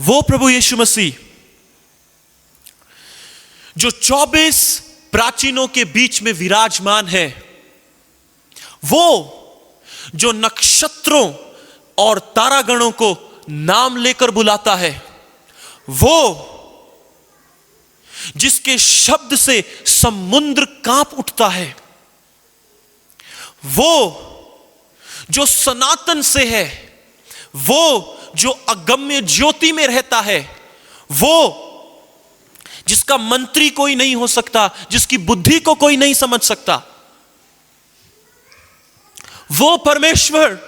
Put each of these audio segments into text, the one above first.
वो प्रभु यीशु मसीह जो 24 प्राचीनों के बीच में विराजमान है, वो जो नक्षत्रों और तारागणों को नाम लेकर बुलाता है, वो जिसके शब्द से समुद्र कांप उठता है, वो जो सनातन से है, वो जो अगम्य ज्योति में रहता है, वो जिसका मंत्री कोई नहीं हो सकता, जिसकी बुद्धि को कोई नहीं समझ सकता, वो परमेश्वर,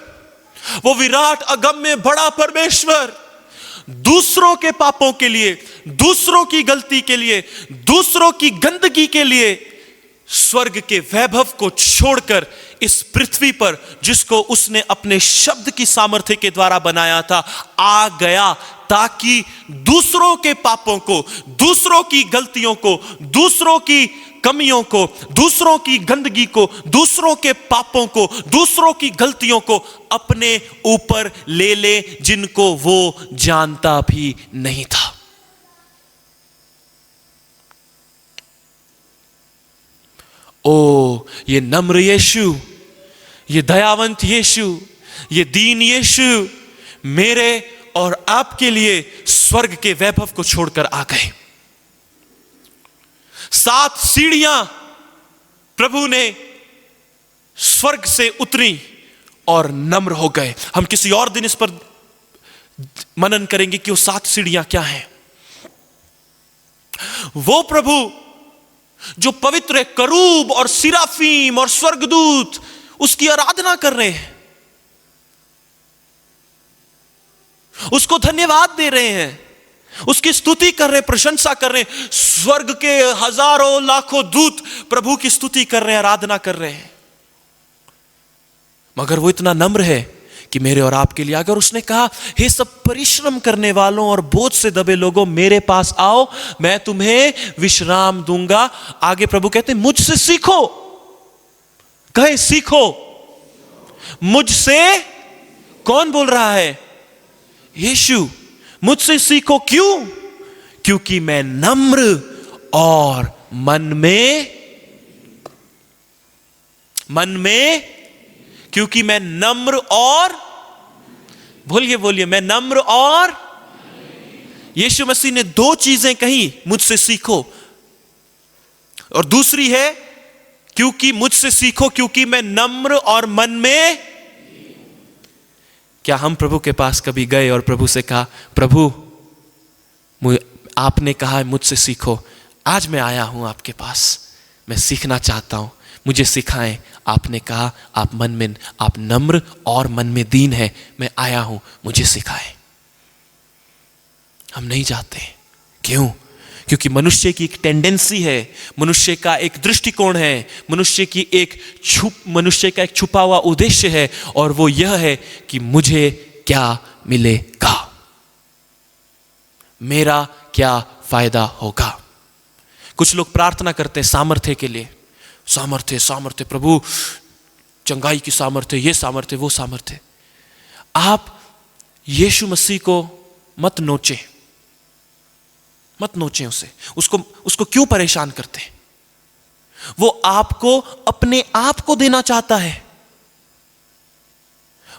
वो विराट अगम्य बड़ा परमेश्वर दूसरों के पापों के लिए, दूसरों की गलती के लिए, दूसरों की गंदगी के लिए स्वर्ग के वैभव को छोड़कर इस पृथ्वी पर, जिसको उसने अपने शब्द की सामर्थ्य के द्वारा बनाया था, आ गया ताकि दूसरों के पापों को, दूसरों की गलतियों को, दूसरों की कमियों को, दूसरों की गंदगी को, दूसरों के पापों को, दूसरों की गलतियों को अपने ऊपर ले ले, जिनको वो जानता भी नहीं था। ओ ये नम्र यीशु, ये दयावंत यीशु, ये दीन यीशु मेरे और आपके लिए स्वर्ग के वैभव को छोड़कर आ गए। 7 सीढ़ियां प्रभु ने स्वर्ग से उतरी और नम्र हो गए। हम किसी और दिन इस पर मनन करेंगे कि वो 7 सीढ़ियां क्या हैं। वो प्रभु जो पवित्र करूब और सिराफीम और स्वर्गदूत उसकी आराधना कर रहे हैं, उसको धन्यवाद दे रहे हैं, उसकी स्तुति कर रहे हैं, प्रशंसा कर रहे हैं। स्वर्ग के हजारों लाखों दूत प्रभु की स्तुति कर रहे हैं, आराधना कर रहे हैं, मगर वो इतना नम्र है कि मेरे और आपके लिए अगर उसने कहा, हे सब परिश्रम करने वालों और बोझ से दबे लोगों मेरे पास आओ, मैं तुम्हें विश्राम दूंगा। आगे प्रभु कहते हैं मुझसे सीखो। कहे सीखो मुझसे। कौन बोल रहा है? यीशु। मुझसे सीखो। क्यों? क्योंकि मैं नम्र और मन में क्योंकि मैं नम्र और, बोलिए मैं नम्र और, यीशु मसीह ने 2 चीजें कही, मुझसे सीखो, और दूसरी है क्योंकि मुझसे सीखो क्योंकि मैं नम्र और मन में। क्या हम प्रभु के पास कभी गए और प्रभु से कहा, प्रभु आपने कहा मुझसे सीखो, आज मैं आया हूं आपके पास, मैं सीखना चाहता हूं, मुझे सिखाएं। आपने कहा आप नम्र और मन में दीन है, मैं आया हूं, मुझे सिखाएं। हम नहीं जाते। क्यों? क्योंकि मनुष्य की एक टेंडेंसी है, मनुष्य का एक दृष्टिकोण है, मनुष्य का एक छुपा हुआ उद्देश्य है, और वो यह है कि मुझे क्या मिलेगा, मेरा क्या फायदा होगा। कुछ लोग प्रार्थना करते हैं सामर्थ्य के लिए, सामर्थ्य प्रभु, चंगाई की सामर्थ्य, ये सामर्थ्य, वो सामर्थ्य। आप यीशु मसीह को मत नोचे उसको क्यों परेशान करते हैं? वो आपको अपने आप को देना चाहता है,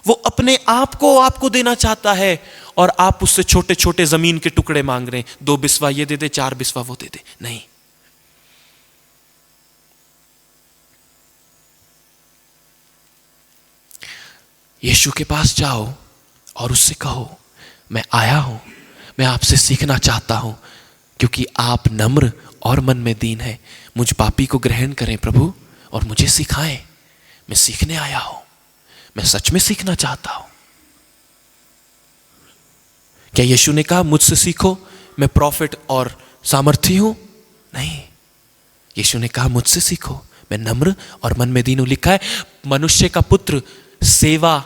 वो अपने आप को आपको देना चाहता है, और आप उससे छोटे छोटे जमीन के टुकड़े मांग रहे हैं, 2 बिस्वा ये दे दे, 4 बिस्वा वो दे दे। नहीं, यीशु के पास जाओ और उससे कहो, मैं आया हूं, मैं आपसे सीखना चाहता हूं, क्योंकि आप नम्र और मन में दीन है। मुझ पापी को ग्रहण करें प्रभु और मुझे सिखाएं, मैं सीखने आया हूं, मैं सच में सीखना चाहता हूं। क्या यीशु ने कहा मुझसे सीखो, मैं प्रॉफिट और सामर्थी हूं? नहीं, यीशु ने कहा मुझसे सीखो, मैं नम्र और मन में दीन हूं। लिखा है मनुष्य का पुत्र सेवा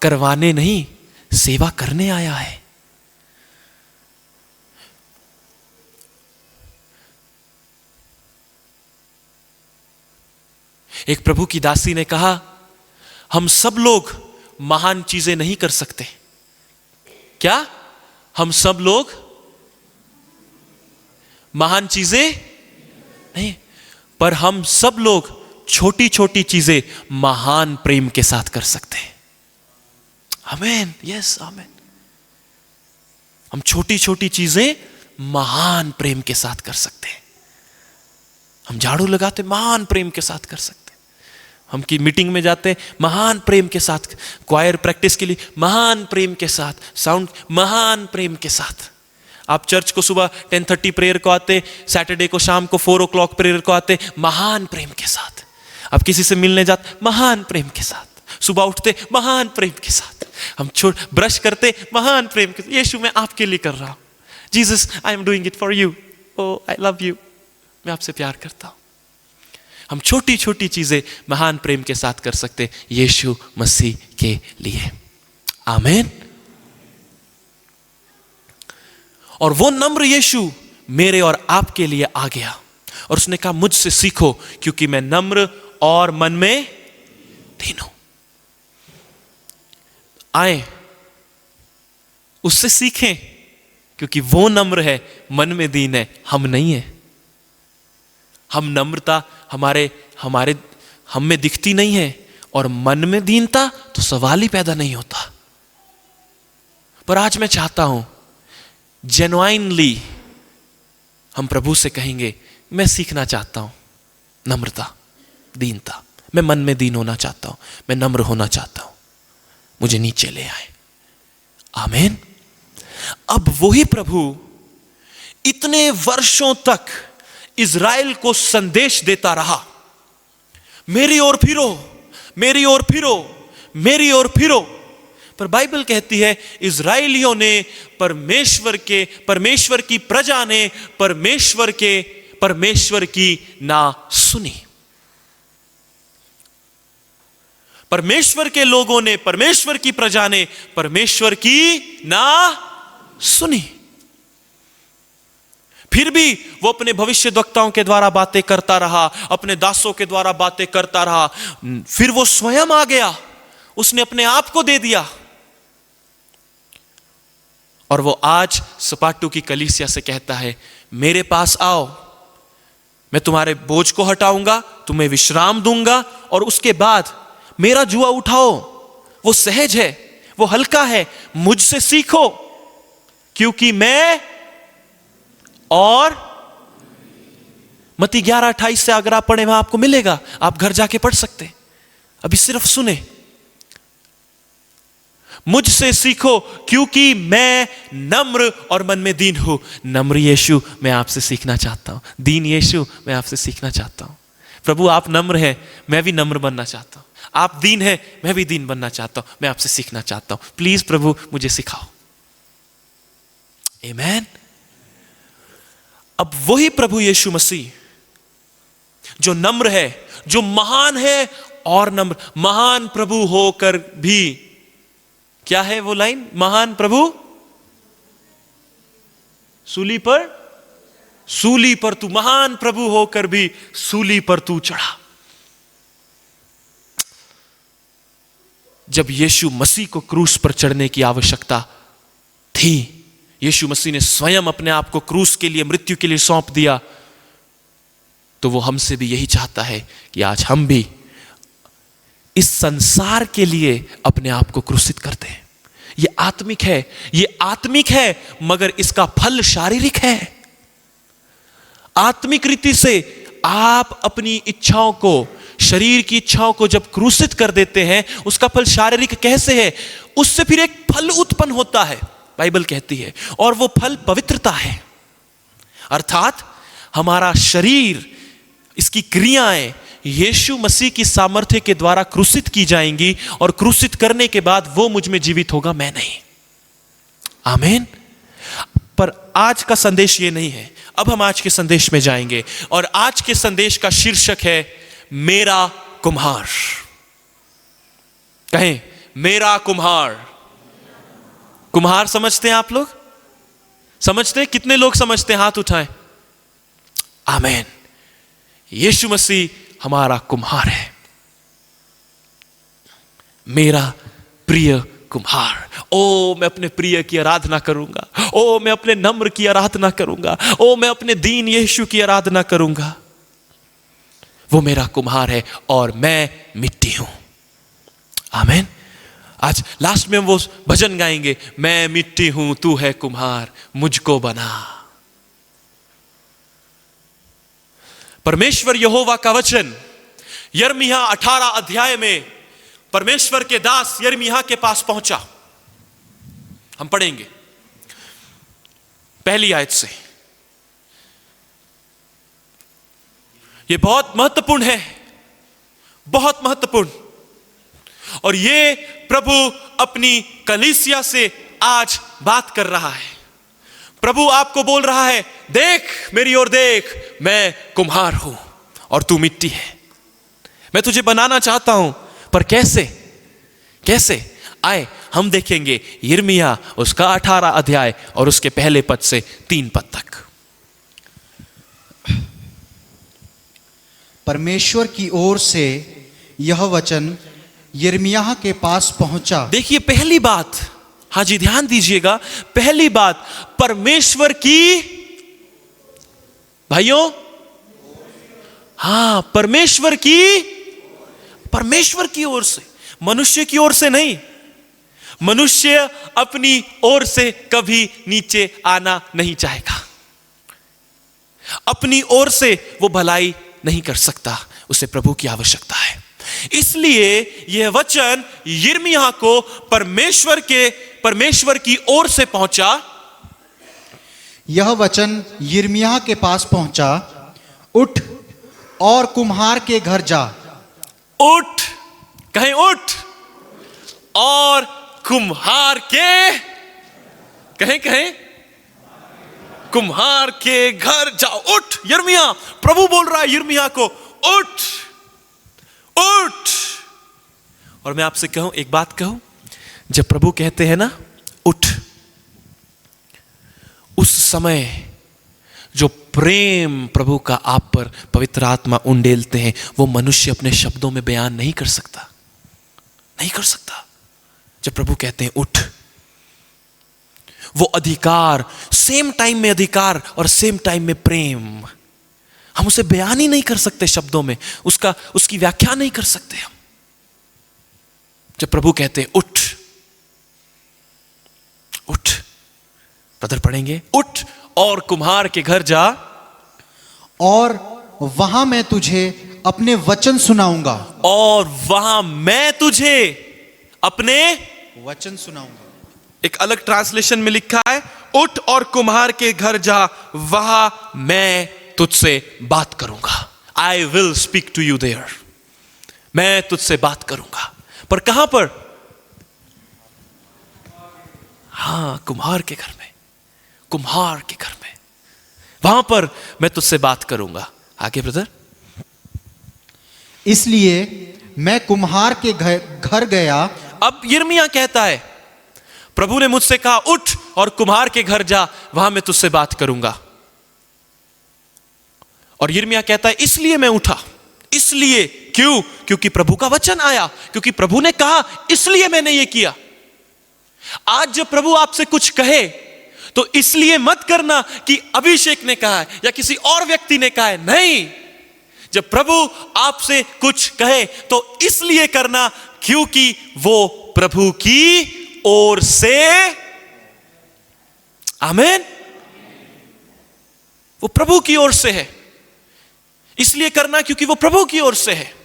करवाने नहीं, सेवा करने आया है। एक प्रभु की दासी ने कहा, हम सब लोग महान चीजें नहीं कर सकते। क्या? हम सब लोग महान चीजें नहीं, पर हम सब लोग छोटी छोटी चीजें महान प्रेम के साथ कर सकते हैं। आमीन, यस आमीन। हम छोटी छोटी चीजें महान प्रेम के साथ कर सकते हैं। हम झाड़ू लगाते महान प्रेम के साथ कर सकते हैं। हम की मीटिंग में जाते महान प्रेम के साथ, क्वायर प्रैक्टिस के लिए महान प्रेम के साथ, साउंड महान प्रेम के साथ। आप चर्च को सुबह 10:30 प्रेयर को आते, सैटरडे को शाम को 4 o'clock प्रेयर को आते महान प्रेम के साथ। आप किसी से मिलने जाते महान प्रेम के साथ, सुबह उठते महान प्रेम के साथ, हम ब्रश करते महान प्रेम के साथ। यीशु मैं आपके लिए कर रहा हूं, Jesus I am doing it for you, oh I love you, मैं आपसे प्यार करता हूं। हम छोटी छोटी चीजें महान प्रेम के साथ कर सकते यीशु मसीह के लिए। आमीन। और वो नम्र यीशु मेरे और आपके लिए आ गया और उसने कहा मुझसे सीखो क्योंकि मैं नम्र और मन में दीन हूं। आए उससे सीखें क्योंकि वो नम्र है, मन में दीन है, हम नहीं है। हम नम्रता हम में दिखती नहीं है और मन में दीनता तो सवाल ही पैदा नहीं होता। पर आज मैं चाहता हूं जेन्युइनली हम प्रभु से कहेंगे मैं सीखना चाहता हूं नम्रता, दीनता, मैं मन में दीन होना चाहता हूं, मैं नम्र होना चाहता हूं, मुझे नीचे ले आए। आमीन। अब वही प्रभु इतने वर्षों तक इज़राइल को संदेश देता रहा, मेरी ओर फिरो, मेरी ओर फिरो, मेरी ओर फिरो। पर बाइबल कहती है इज़राइलियों ने परमेश्वर की प्रजा ने परमेश्वर की ना सुनी। परमेश्वर के लोगों ने, परमेश्वर की प्रजा ने परमेश्वर की ना सुनी। फिर भी वो अपने भविष्यद्वक्ताओं के द्वारा बातें करता रहा, अपने दासों के द्वारा बातें करता रहा। फिर वो स्वयं आ गया, उसने अपने आप को दे दिया और वो आज सपाटू की कलीसिया से कहता है मेरे पास आओ, मैं तुम्हारे बोझ को हटाऊंगा, तुम्हें विश्राम दूंगा और उसके बाद मेरा जुआ उठाओ। वो सहज है, वो हल्का है, मुझसे सीखो क्योंकि मैं, और मत्ती 11:28 से अगर आप पढ़े वहां आपको मिलेगा, आप घर जाके पढ़ सकते। अभी सिर्फ सुने, मुझसे सीखो क्योंकि मैं नम्र और मन में दीन हूं। नम्र यीशु मैं आपसे सीखना चाहता हूं, दीन यीशु मैं आपसे सीखना चाहता हूं। प्रभु आप नम्र हैं, मैं भी नम्र बनना चाहता हूं। आप दीन हैं, मैं भी दीन बनना चाहता हूं, मैं आपसे सीखना चाहता हूं। प्लीज प्रभु मुझे सिखाओ। आमीन। अब वही प्रभु यीशु मसीह जो नम्र है, जो महान है और नम्र, महान प्रभु होकर भी, क्या है वो लाइन, महान प्रभु सूली पर तू, महान प्रभु होकर भी सूली पर तू चढ़ा। जब यीशु मसीह को क्रूस पर चढ़ने की आवश्यकता थी, यीशु मसीह ने स्वयं अपने आप को क्रूस के लिए, मृत्यु के लिए सौंप दिया, तो वो हमसे भी यही चाहता है कि आज हम भी इस संसार के लिए अपने आप को क्रूसित करते हैं। ये आत्मिक है मगर इसका फल शारीरिक है। आत्मिक रीति से आप अपनी इच्छाओं को, शरीर की इच्छाओं को जब क्रूसित कर देते हैं, उसका फल शारीरिक कैसे है, उससे फिर एक फल उत्पन्न होता है, बाइबल कहती है, और वो फल पवित्रता है। अर्थात हमारा शरीर, इसकी क्रियाएं यीशु मसीह की सामर्थ्य के द्वारा क्रूसित की जाएंगी और क्रूसित करने के बाद वो मुझ में जीवित होगा, मैं नहीं। आमीन। पर आज का संदेश ये नहीं है। अब हम आज के संदेश में जाएंगे और आज के संदेश का शीर्षक है मेरा कुम्हार। कहें मेरा कुम्हार। कुम्हार समझते हैं आप लोग? समझते हैं? कितने लोग समझते हैं? हाथ उठाएं। आमीन। यीशु मसीह हमारा कुम्हार है, मेरा प्रिय कुम्हार। ओ मैं अपने प्रिय की आराधना करूंगा, ओ मैं अपने नम्र की आराधना करूंगा, ओ मैं अपने दीन यीशु की आराधना करूंगा। वो मेरा कुम्हार है और मैं मिट्टी हूं। आमीन। आज लास्ट में हम वो भजन गाएंगे, मैं मिट्टी हूं तू है कुम्हार मुझको बना। परमेश्वर यहोवा का वचन यिर्मयाह 18 अध्याय में परमेश्वर के दास यिर्मयाह के पास पहुंचा। हम पढ़ेंगे पहली आयत से। यह बहुत महत्वपूर्ण है, बहुत महत्वपूर्ण। और ये प्रभु अपनी कलीसिया से आज बात कर रहा है। प्रभु आपको बोल रहा है, देख मेरी ओर देख, मैं कुम्हार हूं और तू मिट्टी है। मैं तुझे बनाना चाहता हूं, पर कैसे? कैसे? आए हम देखेंगे यिर्मयाह उसका 18 अध्याय और उसके पहले पद से 3 पद तक। परमेश्वर की ओर से यह वचन यिर्मयाह के पास पहुंचा। देखिए पहली बात, हाँ जी ध्यान दीजिएगा, पहली बात परमेश्वर की, भाइयों हाँ परमेश्वर की ओर से, मनुष्य की ओर से नहीं। मनुष्य अपनी ओर से कभी नीचे आना नहीं चाहेगा, अपनी ओर से वो भलाई नहीं कर सकता, उसे प्रभु की आवश्यकता है। इसलिए यह वचन यिर्मयाह को परमेश्वर की ओर से पहुंचा। यह वचन यिर्मयाह के पास पहुंचा, उठ और कुम्हार के घर जा। उठ, कहें उठ, और कुम्हार के, कहें कुम्हार के घर जाओ। उठ यिर्मयाह, प्रभु बोल रहा है यिर्मयाह को, उठ उठ। और मैं आपसे कहूं, एक बात कहूं, जब प्रभु कहते हैं ना उठ, उस समय जो प्रेम प्रभु का आप पर पवित्र आत्मा उंडेलते हैं, वो मनुष्य अपने शब्दों में बयान नहीं कर सकता, नहीं कर सकता। जब प्रभु कहते हैं उठ, वो अधिकार, सेम टाइम में अधिकार और सेम टाइम में प्रेम, हम उसे बयान ही नहीं कर सकते शब्दों में, उसकी व्याख्या नहीं कर सकते हम। जब प्रभु कहते हैं उठ, उठ, ब्रदर पढ़ेंगे, उठ और कुम्हार के घर जा, और वहां मैं तुझे अपने वचन सुनाऊंगा। और वहां मैं तुझे अपने वचन सुनाऊंगा। एक अलग ट्रांसलेशन में लिखा है, उठ और कुम्हार के घर जा, वहां मैं तुझसे बात करूंगा। I will speak to you there, मैं तुझसे बात करूंगा। पर कहां पर? हां, कुम्हार के घर में, कुम्हार के घर में, वहां पर मैं तुझसे बात करूंगा। आगे ब्रदर। इसलिए मैं कुम्हार के घर गया। अब यिर्मयाह कहता है, प्रभु ने मुझसे कहा उठ और कुम्हार के घर जा, वहां मैं तुझसे बात करूंगा। और यिर्मयाह कहता है इसलिए मैं उठा। इसलिए क्यों? क्योंकि प्रभु का वचन आया, क्योंकि प्रभु ने कहा, इसलिए मैंने ये किया। आज जब प्रभु आपसे कुछ कहे तो इसलिए मत करना कि अभिषेक ने कहा है या किसी और व्यक्ति ने कहा है, नहीं। जब प्रभु आपसे कुछ कहे तो इसलिए करना क्योंकि वो प्रभु की ओर से, आमीन, वो प्रभु की ओर से है। इसलिए करना क्योंकि वो प्रभु की ओर से है।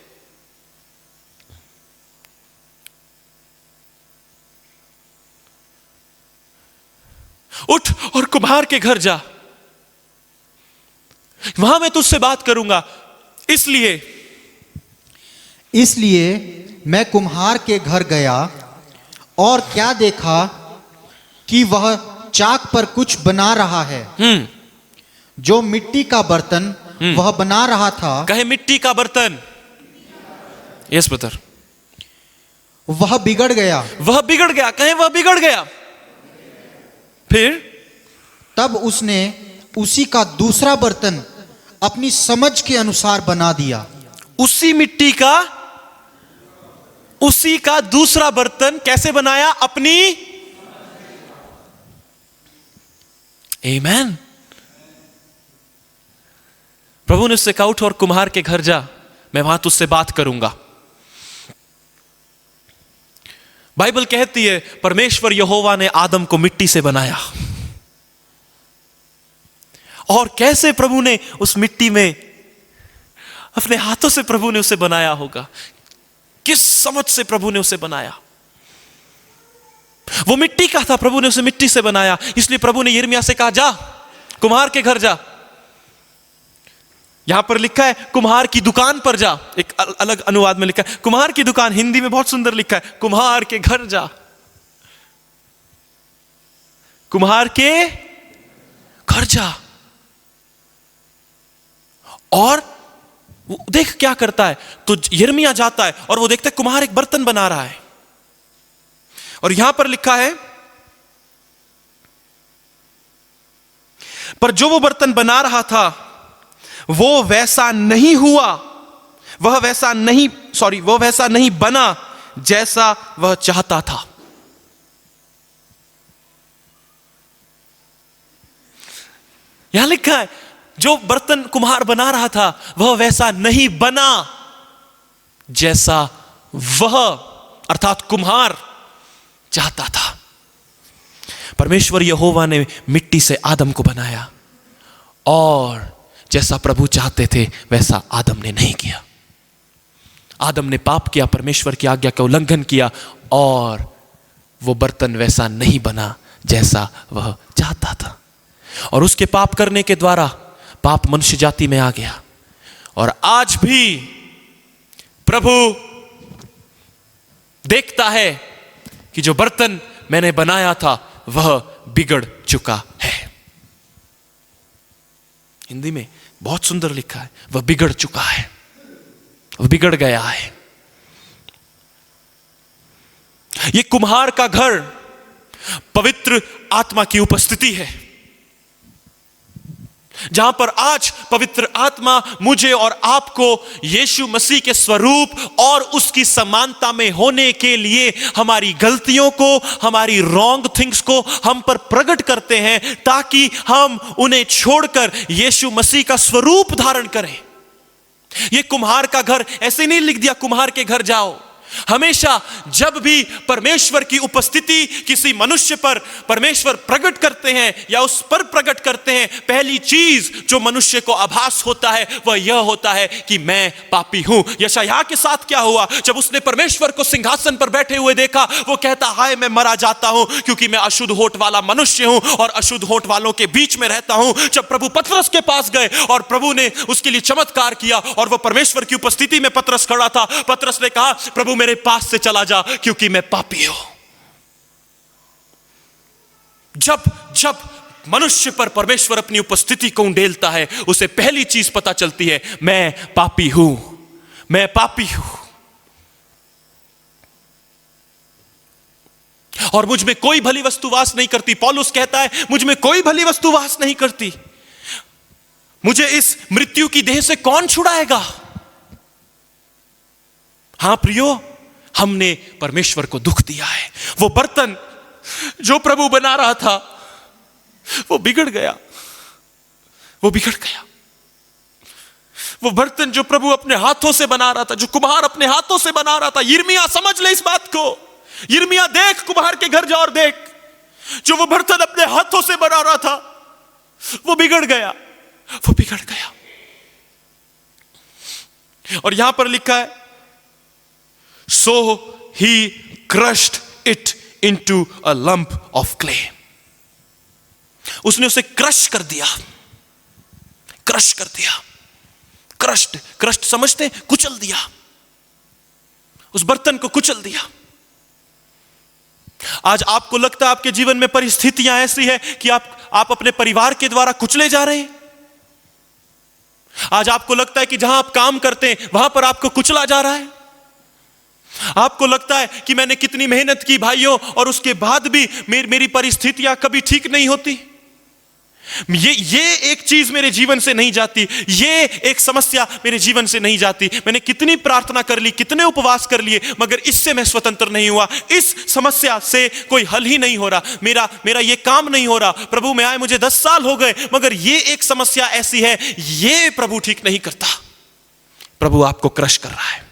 उठ और कुम्हार के घर जा, वहां मैं तुझसे बात करूंगा। इसलिए मैं कुम्हार के घर गया और क्या देखा कि वह चाक पर कुछ बना रहा है। जो मिट्टी का बर्तन वह बना रहा था, कहे मिट्टी का बर्तन, यस ब्रदर, वह बिगड़ गया। वह बिगड़ गया, कहे वह बिगड़ गया। फिर तब उसने उसी का दूसरा बर्तन अपनी समझ के अनुसार बना दिया। उसी मिट्टी का, उसी का दूसरा बर्तन कैसे बनाया? अपनी आमेन। प्रभु ने उससे कहा उठ और कुम्हार के घर जा, मैं वहां तुझसे बात करूंगा। बाइबल कहती है परमेश्वर यहोवा ने आदम को मिट्टी से बनाया। और कैसे प्रभु ने उस मिट्टी में अपने हाथों से प्रभु ने उसे बनाया होगा, किस समझ से प्रभु ने उसे बनाया। वो मिट्टी का था, प्रभु ने उसे मिट्टी से बनाया। इसलिए प्रभु ने यिर्मयाह से कहा जा कुम्हार के घर जा। यहां पर लिखा है कुम्हार की दुकान पर जा, एक अलग अनुवाद में लिखा है कुम्हार की दुकान, हिंदी में बहुत सुंदर लिखा है कुम्हार के घर जा। कुम्हार के घर जा। और देख क्या करता है, तो यिर्मयाह जाता है और वो देखता है कुम्हार एक बर्तन बना रहा है। और यहां पर लिखा है पर जो वो बर्तन बना रहा था वो वैसा नहीं हुआ, वो वैसा नहीं बना जैसा वह चाहता था। यहां लिखा है जो बर्तन कुम्हार बना रहा था वह वैसा नहीं बना जैसा वह अर्थात कुम्हार चाहता था। परमेश्वर यहोवा ने मिट्टी से आदम को बनाया और जैसा प्रभु चाहते थे वैसा आदम ने नहीं किया। आदम ने पाप किया, परमेश्वर की आज्ञा का उल्लंघन किया और वो बर्तन वैसा नहीं बना जैसा वह चाहता था। और उसके पाप करने के द्वारा पाप मनुष्य जाति में आ गया। और आज भी प्रभु देखता है कि जो बर्तन मैंने बनाया था वह बिगड़ चुका है। हिंदी में बहुत सुंदर लिखा है वह बिगड़ चुका है, वह बिगड़ गया है। यह कुम्हार का घर पवित्र आत्मा की उपस्थिति है, जहां पर आज पवित्र आत्मा मुझे और आपको यीशु मसीह के स्वरूप और उसकी समानता में होने के लिए हमारी गलतियों को, हमारी रॉन्ग थिंग्स को हम पर प्रकट करते हैं ताकि हम उन्हें छोड़कर यीशु मसीह का स्वरूप धारण करें। यह कुम्हार का घर ऐसे नहीं लिख दिया कुम्हार के घर जाओ। हमेशा जब भी परमेश्वर की उपस्थिति किसी मनुष्य पर परमेश्वर प्रकट करते हैं या उस पर प्रकट करते हैं, पहली चीज जो मनुष्य को आभास होता है वह यह होता है कि मैं पापी हूं। यशायाह के साथ क्या हुआ, जब उसने परमेश्वर को सिंहासन पर बैठे हुए देखा, वो कहता हाय मैं मरा जाता हूं क्योंकि मैं अशुद्ध होठ वाला मनुष्य हूं और अशुद्ध होठ वालों के बीच में रहता हूं। जब प्रभु पतरस के पास गए और प्रभु ने उसके लिए चमत्कार किया और वह परमेश्वर की उपस्थिति में पतरस खड़ा था, पतरस ने कहा प्रभु मेरे पास से चला जा क्योंकि मैं पापी हूं। जब मनुष्य पर परमेश्वर अपनी उपस्थिति को उंडेलता है, उसे पहली चीज पता चलती है मैं पापी हूं, मैं पापी हूं और मुझ में कोई भली वस्तु वास नहीं करती। पौलुस कहता है मुझ में कोई भली वस्तु वास नहीं करती, मुझे इस मृत्यु की देह से कौन छुड़ाएगा। हां प्रियो, हमने परमेश्वर को दुख दिया है। वो बर्तन जो प्रभु बना रहा था वो बिगड़ गया, वो बिगड़ गया। वो बर्तन जो प्रभु अपने हाथों से बना रहा था, जो कुम्हार अपने हाथों से बना रहा था, यिर्मयाह समझ ले इस बात को। यिर्मयाह देख, कुम्हार के घर जा और देख, जो वो बर्तन अपने हाथों से बना रहा था वो बिगड़ गया, वो बिगड़ गया। और यहां पर लिखा है So he crushed it into a lump of clay. उसने उसे क्रश कर दिया, क्रश कर दिया। क्रस्ट समझते हैं, कुचल दिया, उस बर्तन को कुचल दिया। आज आपको लगता है आपके जीवन में परिस्थितियां ऐसी है कि आप अपने परिवार के द्वारा कुचले जा रहे हैं। आज आपको लगता है कि जहां आप काम करते हैं वहां पर आपको कुचला जा रहा है। आपको लगता है कि मैंने कितनी मेहनत की भाइयों और उसके बाद भी मेरी परिस्थितियां कभी ठीक नहीं होती। ये एक चीज मेरे जीवन से नहीं जाती, ये एक समस्या मेरे जीवन से नहीं जाती। मैंने कितनी प्रार्थना कर ली, कितने उपवास कर लिए, मगर इससे मैं स्वतंत्र नहीं हुआ। इस समस्या से कोई हल ही नहीं हो रहा, मेरा ये काम नहीं हो रहा। प्रभु मैं आए मुझे 10 साल हो गए, मगर ये एक समस्या ऐसी है, ये प्रभु ठीक नहीं करता। प्रभु आपको क्रश कर रहा है।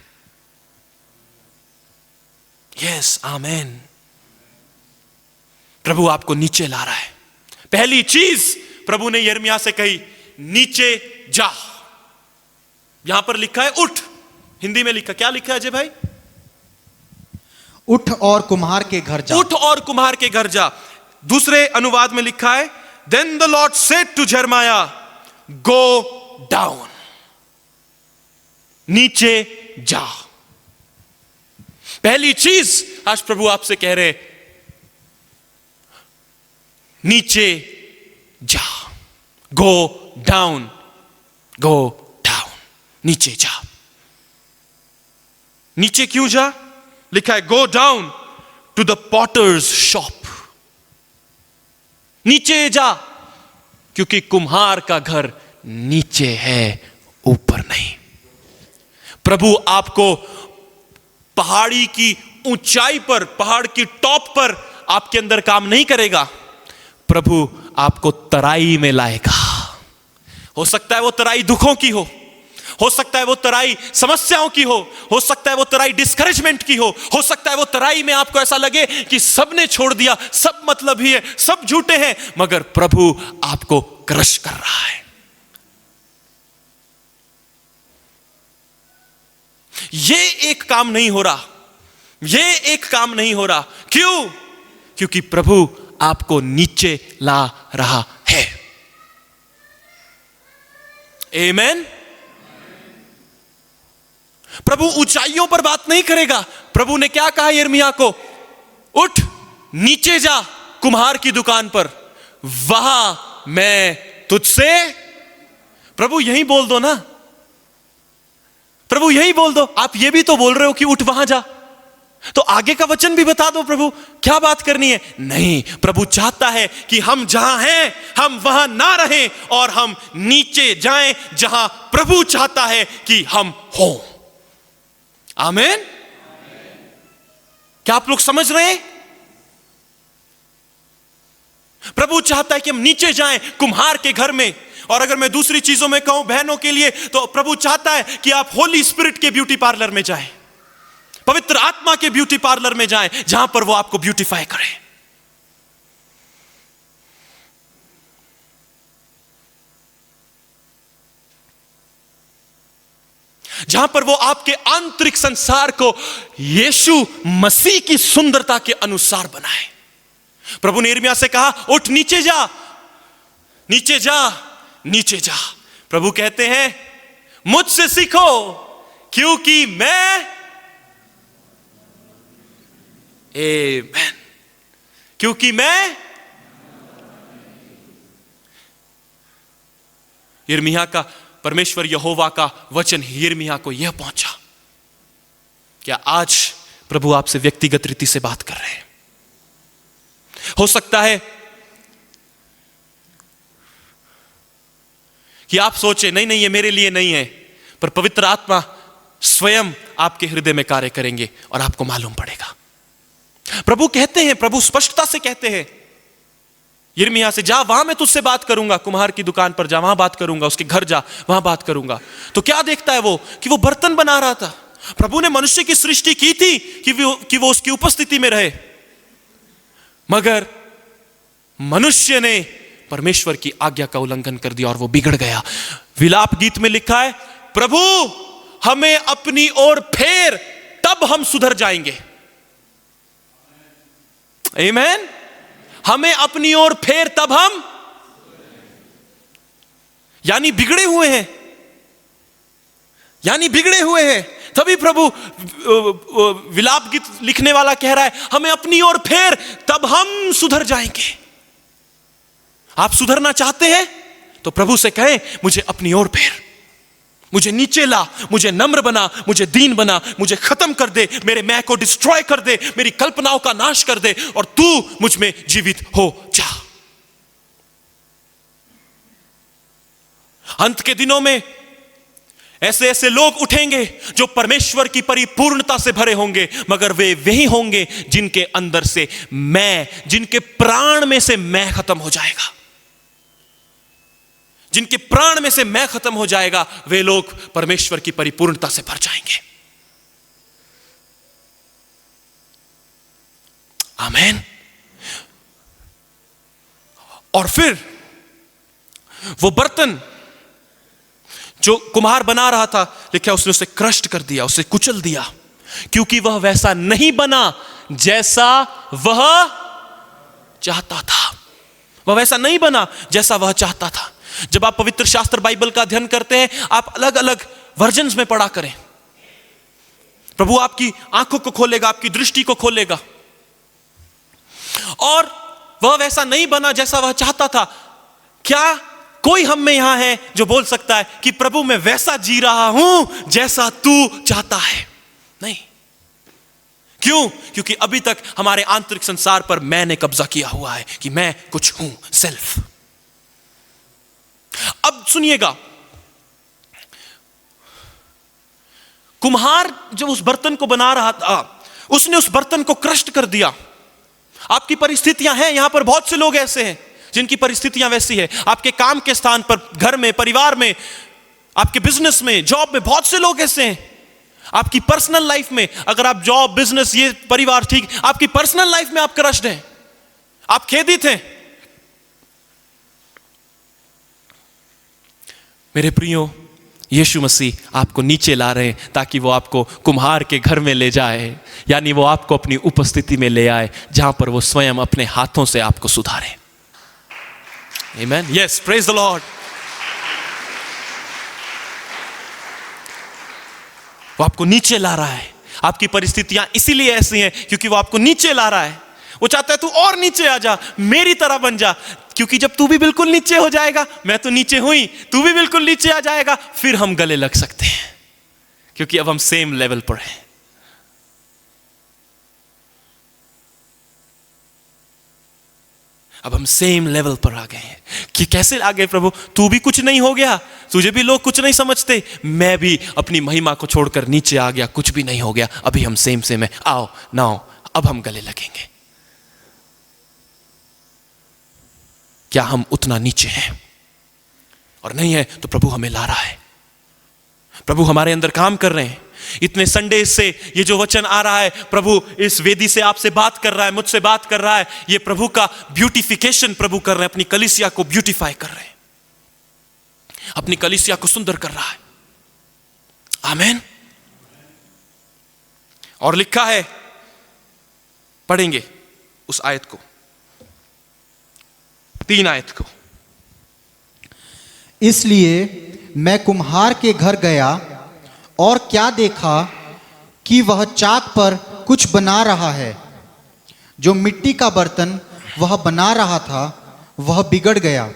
यस, आमेन। प्रभु आपको नीचे ला रहा है। पहली चीज प्रभु ने यिर्मयाह से कही, नीचे जा। यहां पर लिखा है उठ, हिंदी में लिखा, क्या लिखा है अजय भाई? उठ और कुम्हार के घर जा। उठ और कुम्हार के घर जा। दूसरे अनुवाद में लिखा है, then the Lord said to यिर्मयाह, गो डाउन, नीचे जा। पहली चीज आज प्रभु आपसे कह रहे, नीचे जा। गो डाउन, गो डाउन, नीचे जा। नीचे क्यों जा? लिखा है go down to the potter's shop. नीचे जा, क्योंकि कुम्हार का घर नीचे है, ऊपर नहीं। प्रभु आपको पहाड़ी की ऊंचाई पर, पहाड़ की टॉप पर आपके अंदर काम नहीं करेगा। प्रभु आपको तराई में लाएगा। हो सकता है वो तराई दुखों की हो सकता है वो तराई समस्याओं की हो सकता है वो तराई डिस्करेजमेंट की हो सकता है वो तराई में आपको ऐसा लगे कि सबने छोड़ दिया, सब मतलब ही है, सब झूठे हैं, मगर प्रभु आपको क्रश कर रहा है। ये एक काम नहीं हो रहा, ये एक काम नहीं हो रहा। क्यों? क्योंकि प्रभु आपको नीचे ला रहा है। आमेन। प्रभु ऊंचाइयों पर बात नहीं करेगा। प्रभु ने क्या कहा यिर्मयाह को? उठ, नीचे जा कुम्हार की दुकान पर, वहां मैं तुझसे। प्रभु यही बोल दो ना, प्रभु यही बोल दो। आप ये भी तो बोल रहे हो कि उठ वहां जा, तो आगे का वचन भी बता दो। प्रभु क्या बात करनी है? नहीं, प्रभु चाहता है कि हम जहां हैं हम वहां ना रहें और हम नीचे जाएं जहां प्रभु चाहता है कि हम हो। आमीन। क्या आप लोग समझ रहे हैं? प्रभु चाहता है कि हम नीचे जाएं कुम्हार के घर में। और अगर मैं दूसरी चीजों में कहूं बहनों के लिए, तो प्रभु चाहता है कि आप होली स्पिरिट के ब्यूटी पार्लर में जाएं, पवित्र आत्मा के ब्यूटी पार्लर में जाएं, जहां पर वो आपको ब्यूटीफाई करे। जहां पर वो आपके आंतरिक संसार को यीशु मसीह की सुंदरता के अनुसार बनाए। प्रभु ने यिर्मयाह से कहा, उठ नीचे जा, नीचे जा, नीचे जा। प्रभु कहते हैं, मुझसे सीखो क्योंकि मैं, आमीन, क्योंकि मैं। यिर्मयाह का, परमेश्वर यहोवा का वचन यिर्मयाह को यह पहुंचा। क्या आज प्रभु आपसे व्यक्तिगत रीति से बात कर रहे हैं? हो सकता है कि आप सोचे नहीं नहीं ये मेरे लिए नहीं है, पर पवित्र आत्मा स्वयं आपके हृदय में कार्य करेंगे और आपको मालूम पड़ेगा। प्रभु कहते हैं, प्रभु स्पष्टता से कहते हैं यिर्मयाह से, जा वहां मैं तुझसे बात करूंगा, कुम्हार की दुकान पर जा, वहां बात करूंगा, उसके घर जा, वहां बात करूंगा। तो क्या देखता है वो कि वो बर्तन बना रहा था। प्रभु ने मनुष्य की सृष्टि की थी कि वो उसकी उपस्थिति में रहे, मगर मनुष्य ने परमेश्वर की आज्ञा का उल्लंघन कर दिया और वो बिगड़ गया। विलाप गीत में लिखा है, प्रभु हमें अपनी ओर फेर, तब हम सुधर जाएंगे। आमीन। हमें अपनी ओर फेर, तब हम, यानी बिगड़े हुए हैं, यानी बिगड़े हुए हैं। तभी प्रभु विलाप गीत लिखने वाला कह रहा है, हमें अपनी ओर फेर, तब हम सुधर जाएंगे। आप सुधरना चाहते हैं तो प्रभु से कहें, मुझे अपनी ओर फेर, मुझे नीचे ला, मुझे नम्र बना, मुझे दीन बना, मुझे खत्म कर दे, मेरे मैं को डिस्ट्रॉय कर दे, मेरी कल्पनाओं का नाश कर दे और तू मुझ में जीवित हो जा। अंत के दिनों में ऐसे ऐसे लोग उठेंगे जो परमेश्वर की परिपूर्णता से भरे होंगे, मगर वे वही होंगे जिनके अंदर से मैं, जिनके प्राण में से मैं खत्म हो जाएगा। जिनके प्राण में से मैं खत्म हो जाएगा, वे लोग परमेश्वर की परिपूर्णता से भर जाएंगे। आमीन। और फिर वो बर्तन जो कुम्हार बना रहा था, लिखा उसने उसे क्रश कर दिया, उसे कुचल दिया, क्योंकि वह वैसा नहीं बना जैसा वह चाहता था। वह वैसा नहीं बना जैसा वह चाहता था। जब आप पवित्र शास्त्र बाइबल का अध्ययन करते हैं, आप अलग अलग वर्जन्स में पढ़ा करें। प्रभु आपकी आंखों को खोलेगा, आपकी दृष्टि को खोलेगा। और वह वैसा नहीं बना जैसा वह चाहता था। क्या कोई हम में यहां है जो बोल सकता है कि प्रभु मैं वैसा जी रहा हूं जैसा तू चाहता है? नहीं। क्यों? क्योंकि अभी तक हमारे आंतरिक संसार पर मैंने कब्जा किया हुआ है कि मैं कुछ हूं, सेल्फ। अब सुनिएगा, कुम्हार जब उस बर्तन को बना रहा था, उसने उस बर्तन को क्रश कर दिया। आपकी परिस्थितियां हैं, यहां पर बहुत से लोग ऐसे हैं जिनकी परिस्थितियां वैसी है। आपके काम के स्थान पर, घर में, परिवार में, आपके बिजनेस में, जॉब में, बहुत से लोग ऐसे हैं। आपकी पर्सनल लाइफ में, अगर आप जॉब, बिजनेस, ये परिवार ठीक, आपकी पर्सनल लाइफ में आप क्रश्ड हैं, आप खेदित हैं। मेरे प्रियो, यीशु मसीह आपको नीचे ला रहे हैं ताकि वो आपको कुम्हार के घर में ले जाए, यानी वो आपको अपनी उपस्थिति में ले आए जहां पर वो स्वयं अपने हाथों से आपको सुधारे। Amen. Yes, praise the Lord. वो आपको नीचे ला रहा है। आपकी परिस्थितियां इसीलिए ऐसी हैं क्योंकि वो आपको नीचे ला रहा है। वो चाहता है तू और नीचे आ जा, मेरी तरह बन जा, क्योंकि जब तू भी बिल्कुल नीचे हो जाएगा, मैं तो नीचे हुई, तू भी बिल्कुल नीचे आ जाएगा, फिर हम गले लग सकते हैं, क्योंकि अब हम सेम लेवल पर हैं। अब हम सेम लेवल पर आ गए हैं। कि कैसे आ गए प्रभु? तू भी कुछ नहीं हो गया, तुझे भी लोग कुछ नहीं समझते, मैं भी अपनी महिमा को छोड़कर नीचे आ गया, कुछ भी नहीं हो गया, अभी हम सेम सेम है। आओ नाओ, अब हम गले लगेंगे। क्या हम उतना नीचे हैं? और नहीं है तो प्रभु हमें ला रहा है, प्रभु हमारे अंदर काम कर रहे हैं। इतने संडे से ये जो वचन आ रहा है, प्रभु इस वेदी से आपसे बात कर रहा है, मुझसे बात कर रहा है। ये प्रभु का ब्यूटिफिकेशन प्रभु कर रहे हैं, अपनी कलीसिया को ब्यूटिफाई कर रहे हैं, अपनी कलीसिया को सुंदर कर रहा है। आमीन। और लिखा है, पढ़ेंगे उस आयत को, 3 आयत को। इसलिए मैं कुम्हार के घर गया और क्या देखा कि वह चाक पर कुछ बना रहा है। जो मिट्टी का बर्तन वह बना रहा था वह बिगड़ गया।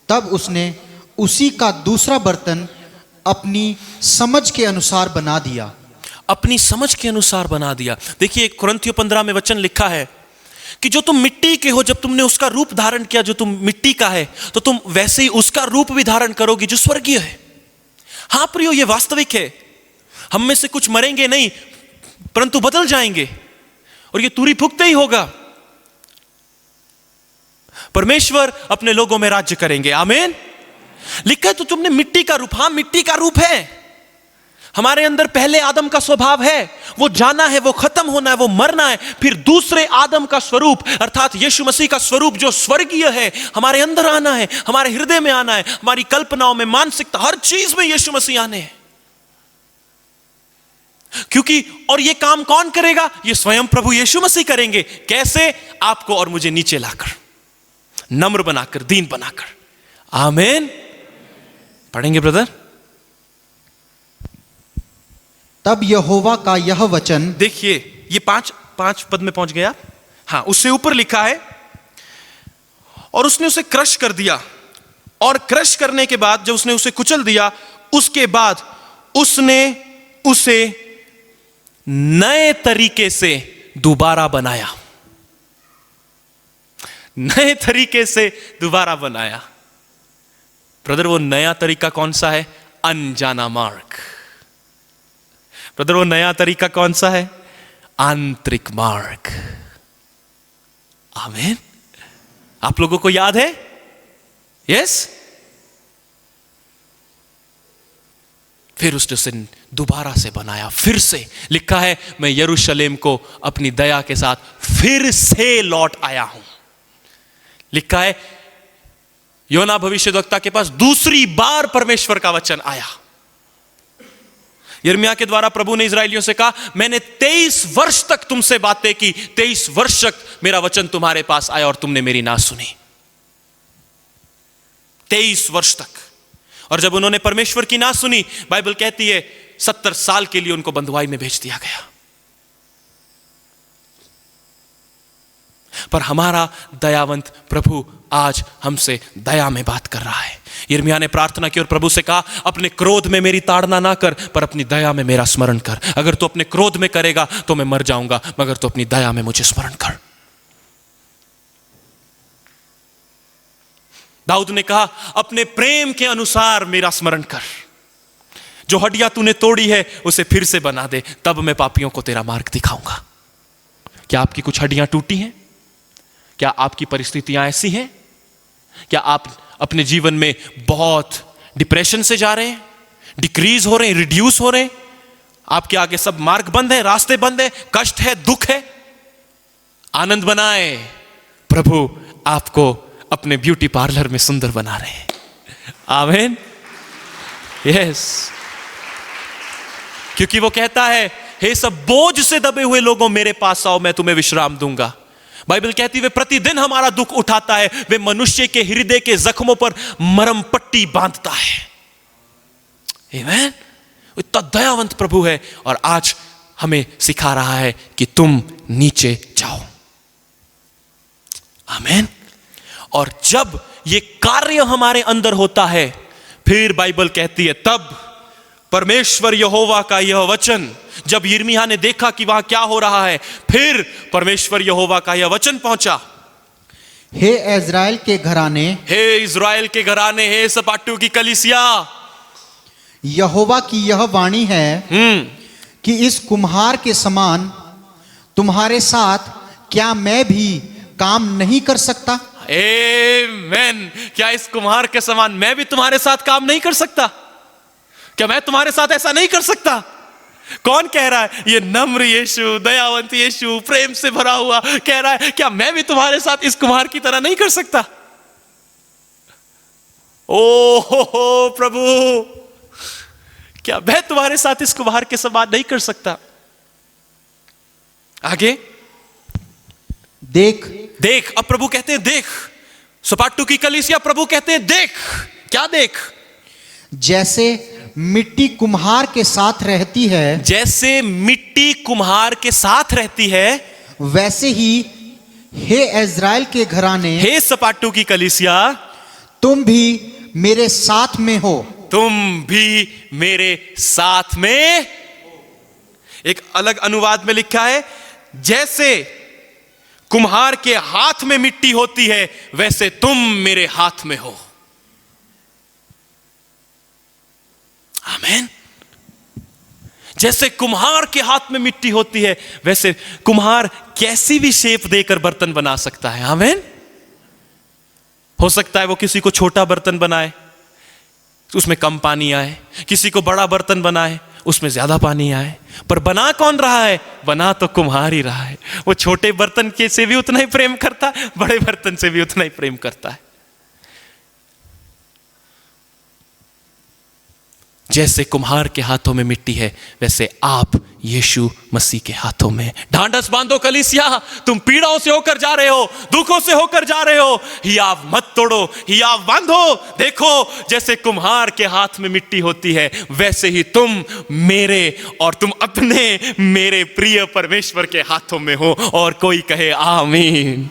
तब उसने उसी का दूसरा बर्तन अपनी समझ के अनुसार बना दिया। अपनी समझ के अनुसार बना दिया। देखिए कुरिन्थियों 15 में वचन लिखा है कि जो तुम मिट्टी के हो, जब तुमने उसका रूप धारण किया, जो तुम मिट्टी का है, तो तुम वैसे ही उसका रूप भी धारण करोगे जो स्वर्गीय है। हां प्रियो, ये वास्तविक है। हम में से कुछ मरेंगे नहीं, परंतु बदल जाएंगे, और ये तुरी फूकते ही होगा। परमेश्वर अपने लोगों में राज्य करेंगे। आमीन। लिखा है तो तुमने मिट्टी का रूप, हां मिट्टी का रूप है। हमारे अंदर पहले आदम का स्वभाव है, वो जाना है, वो खत्म होना है, वो मरना है। फिर दूसरे आदम का स्वरूप अर्थात यीशु मसीह का स्वरूप जो स्वर्गीय है, हमारे अंदर आना है, हमारे हृदय में आना है, हमारी कल्पनाओं में, मानसिकता, हर चीज में यीशु मसीह आने हैं। क्योंकि और ये काम कौन करेगा? ये स्वयं प्रभु यीशु मसीह करेंगे। कैसे? आपको और मुझे नीचे लाकर, नम्र बनाकर, दीन बनाकर। आमीन। पढ़ेंगे ब्रदर। तब यहोवा का यह वचन, देखिए ये 5 पद में पहुंच गया। हाँ, उससे ऊपर लिखा है, और उसने उसे क्रश कर दिया, और क्रश करने के बाद जब उसने उसे कुचल दिया, उसके बाद उसने उसे नए तरीके से दोबारा बनाया। नए तरीके से दोबारा बनाया। ब्रदर वो नया तरीका कौन सा है? अनजाना मार्ग। ब्रदर वो नया तरीका कौन सा है? आंतरिक मार्ग। आमीन। आप लोगों को याद है? यस। फिर उसने उसे दोबारा से बनाया, फिर से। लिखा है मैं यरूशलेम को अपनी दया के साथ फिर से लौट आया हूं। लिखा है योना भविष्यद्वक्ता के पास दूसरी बार परमेश्वर का वचन आया। यिर्मयाह के द्वारा प्रभु ने इजराइलियों से कहा मैंने 23 वर्ष तक तुमसे बातें की, 23 वर्ष तक मेरा वचन तुम्हारे पास आया और तुमने मेरी ना सुनी। 23 वर्ष तक। और जब उन्होंने परमेश्वर की ना सुनी, बाइबल कहती है 70 साल के लिए उनको बंधुआई में भेज दिया गया। पर हमारा दयावंत प्रभु आज हमसे दया में बात कर रहा है। यिर्मयाह ने प्रार्थना की और प्रभु से कहा अपने क्रोध में मेरी ताड़ना ना कर, पर अपनी दया में मेरा स्मरण कर। अगर तू अपने क्रोध में करेगा तो मैं मर जाऊंगा, मगर तू अपनी दया में मुझे स्मरण कर। दाऊद ने कहा अपने प्रेम के अनुसार मेरा स्मरण कर। जो हड्डियां तूने तोड़ी है उसे फिर से बना दे, तब मैं पापियों को तेरा मार्ग दिखाऊंगा। क्या आपकी कुछ हड्डियां टूटी हैं? क्या आपकी परिस्थितियां ऐसी हैं? क्या आप अपने जीवन में बहुत डिप्रेशन से जा रहे हैं, डिक्रीज हो रहे हैं, रिड्यूस हो रहे हैं? आपके आगे सब मार्ग बंद है, रास्ते बंद है, कष्ट है, दुख है? आनंद बनाए, प्रभु आपको अपने ब्यूटी पार्लर में सुंदर बना रहे हैं। आमीन। यस। क्योंकि वो कहता है हे सब बोझ से दबे हुए लोगों मेरे पास आओ, मैं तुम्हें विश्राम दूंगा। बाइबल कहती है वे प्रतिदिन हमारा दुख उठाता है, वे मनुष्य के हृदय के जख्मों पर मरम पट्टी बांधता है। आमीन। इतना दयावंत प्रभु है और आज हमें सिखा रहा है कि तुम नीचे जाओ। आमीन। और जब ये कार्य हमारे अंदर होता है, फिर बाइबल कहती है तब परमेश्वर यहोवा का यह वचन, जब यिर्मयाह ने देखा कि वहां क्या हो रहा है, फिर परमेश्वर यहोवा का यह वचन पहुंचा। हे इज़राइल के घराने, हे इज़राइल के घराने, हे सपाटू की कलीसिया, यहोवा की यह वाणी है कि इस कुम्हार के समान तुम्हारे साथ क्या मैं भी काम नहीं कर सकता? आमीन। क्या इस कुम्हार के समान मैं भी तुम्हारे साथ काम नहीं कर सकता? क्या मैं तुम्हारे साथ ऐसा नहीं कर सकता? कौन कह रहा है? ये नम्र यीशु, दयावंत यीशु, प्रेम से भरा हुआ कह रहा है क्या मैं भी तुम्हारे साथ इस कुम्हार की तरह नहीं कर सकता? ओ प्रभु, क्या मैं तुम्हारे साथ इस कुम्हार के समान नहीं कर सकता? आगे देख देख। अब प्रभु कहते हैं देख। सपाटू की कलीसिया, प्रभु कहते हैं देख। क्या देख? जैसे मिट्टी कुम्हार के साथ रहती है, जैसे मिट्टी कुम्हार के साथ रहती है, वैसे ही हे इज़राइल के घराने, हे सपाटू की कलीसिया, तुम भी मेरे साथ में हो। तुम भी मेरे साथ में। एक अलग अनुवाद में लिखा है जैसे कुम्हार के हाथ में मिट्टी होती है, वैसे तुम मेरे हाथ में हो। आमीन। जैसे कुम्हार के हाथ में मिट्टी होती है, वैसे कुम्हार कैसी भी शेप देकर बर्तन बना सकता है। आमीन। हो सकता है वो किसी को छोटा बर्तन बनाए, उसमें कम पानी आए, किसी को बड़ा बर्तन बनाए, उसमें ज्यादा पानी आए, पर बना कौन रहा है? बना तो कुम्हार ही रहा है। वो छोटे बर्तन के से भी उतना ही प्रेम करता है, बड़े बर्तन से भी उतना ही प्रेम करता है। जैसे कुम्हार के हाथों में मिट्टी है, वैसे आप यीशु मसीह के हाथों में। ढांढस बांधो कलीसिया, तुम पीड़ाओं से होकर जा रहे हो, दुखों से होकर जा रहे हो, हियाव मत तोड़ो, हियाव बांधो। देखो जैसे कुम्हार के हाथ में मिट्टी होती है, वैसे ही तुम मेरे और तुम अपने मेरे प्रिय परमेश्वर के हाथों में हो। और कोई कहे आमीन।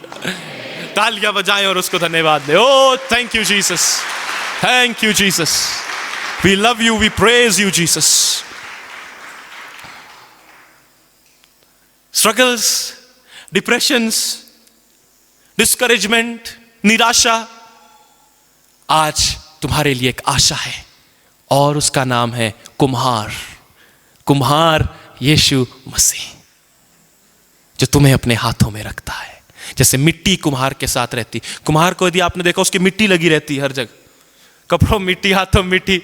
तालियां बजाएं और उसको धन्यवाद दे। Oh thank you Jesus, thank you Jesus. We love you, we praise you, Jesus. Struggles, depressions, discouragement, निराशा, आज तुम्हारे लिए एक आशा है और उसका नाम है कुम्हार, कुम्हार यीशु मसीह, जो तुम्हें अपने हाथों में रखता है। जैसे मिट्टी कुम्हार के साथ रहती, कुम्हार को यदि आपने देखा उसकी मिट्टी लगी रहती है हर जगह, कपड़ों में मिट्टी, हाथों में मिट्टी,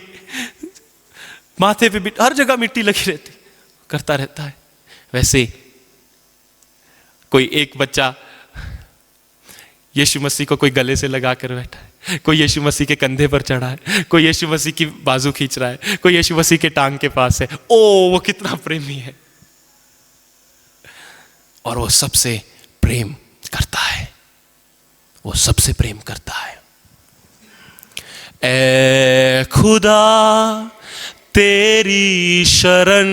माथे पे हर जगह मिट्टी लगी रहती, करता रहता है। वैसे कोई एक बच्चा यीशु मसीह को कोई गले से लगा कर बैठा है, कोई यीशु मसीह के कंधे पर चढ़ा है, कोई यीशु मसीह की बाजू खींच रहा है, कोई यीशु मसीह के टांग के पास है। ओ वो कितना प्रेमी है, और वो सबसे प्रेम करता है, वो सबसे प्रेम करता है। ए खुदा तेरी शरण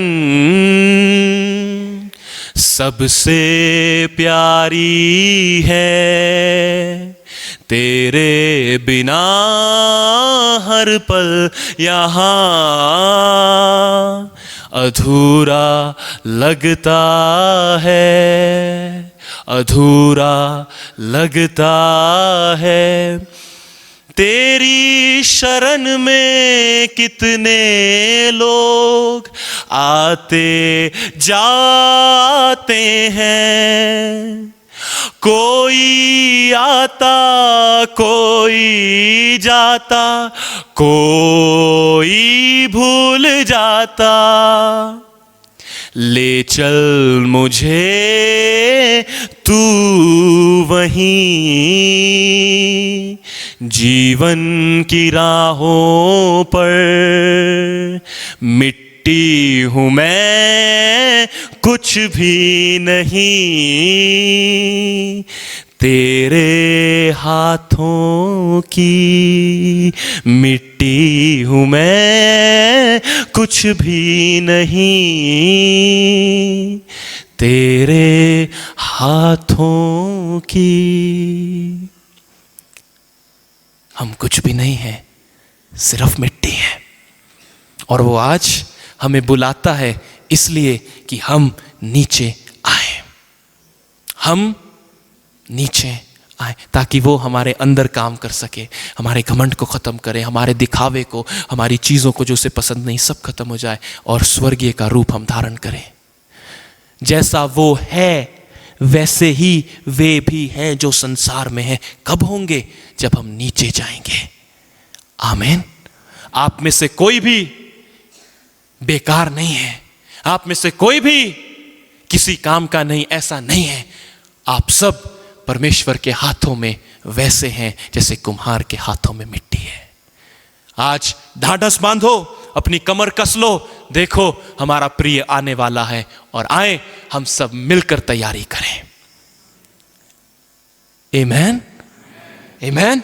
सबसे प्यारी है, तेरे बिना हर पल यहाँ अधूरा लगता है, अधूरा लगता है। तेरी शरण में कितने लोग आते जाते हैं, कोई आता कोई जाता, कोई भूल जाता। ले चल मुझे तू वहीं जीवन की राहों पर, मिट्टी हूँ मैं कुछ भी नहीं, तेरे हाथों की मिट्टी हूँ मैं कुछ भी नहीं, तेरे हाथों की। हम कुछ भी नहीं हैं, सिर्फ मिट्टी है, और वो आज हमें बुलाता है इसलिए कि हम नीचे आए, हम नीचे आए, ताकि वो हमारे अंदर काम कर सके, हमारे घमंड को ख़त्म करे, हमारे दिखावे को, हमारी चीज़ों को जो उसे पसंद नहीं सब खत्म हो जाए, और स्वर्गीय का रूप हम धारण करें। जैसा वो है वैसे ही वे भी हैं जो संसार में हैं। कब होंगे? जब हम नीचे जाएंगे। आमीन। आप में से कोई भी बेकार नहीं है, आप में से कोई भी किसी काम का नहीं, ऐसा नहीं है। आप सब परमेश्वर के हाथों में वैसे हैं जैसे कुम्हार के हाथों में मिट्टी है। आज ढाढ़स बांधो, अपनी कमर कस लो, देखो हमारा प्रिय आने वाला है, और आए हम सब मिलकर तैयारी करें। आमीन, आमीन।